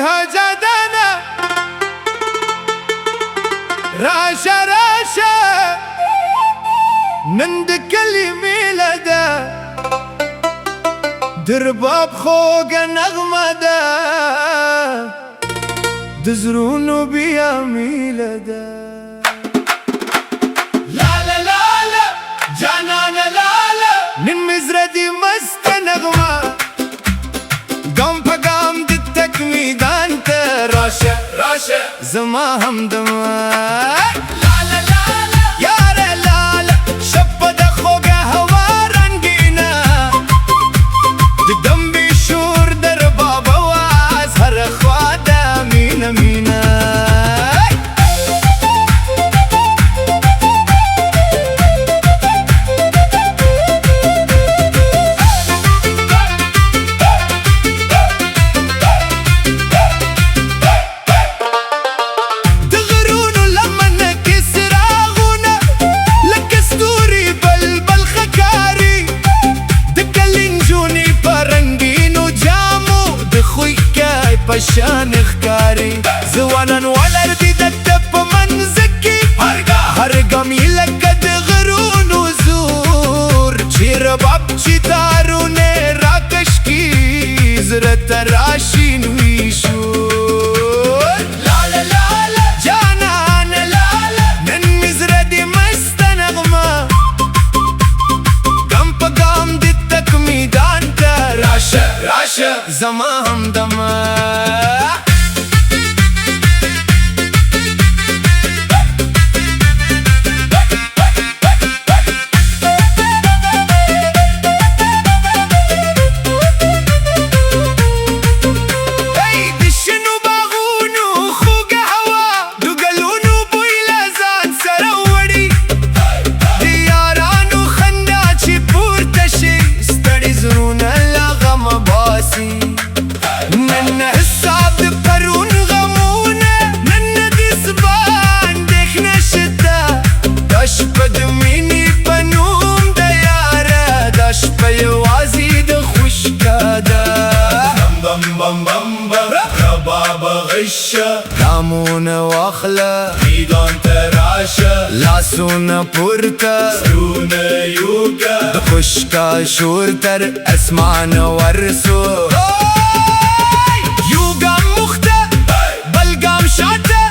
فيها جدنا راشا راشا نندك اليميلة دا درباب خوق نغمة دا دزرونو بياميلة دا لا لا لا لا جانانا لا لا ننمزردي مست نغمة قام فقام دتك ميدان راشا راشا زما همدما لا لا لا لا يا لا لا شبد خوقه هوا رنگینا دم بشور در بابا واز هر خواده مینا مینا بشان اخكاري زوانا والردي دتب من زكي هرقم يلك دغرون وزور شي رباب شي دارون راكشكي زرت راشين ويشور لا لا لا لا جانان لا لا ننمزردي مستنغمة قم بقام دتك ميدان راشا راشا زما همدما دامون واخله میدان تراشه لاسونه پورته سرونه یوکه د خشکا شورتر اسمان ورسو یوگام مخته بلگام شاته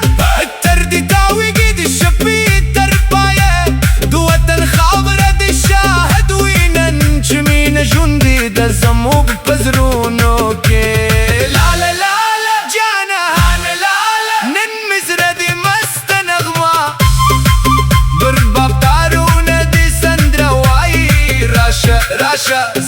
تردی تاویگی دی شپی تر پایه دو وطن خابره دی شاهد وینن چمین جوندی د زموب پزرونو که راشا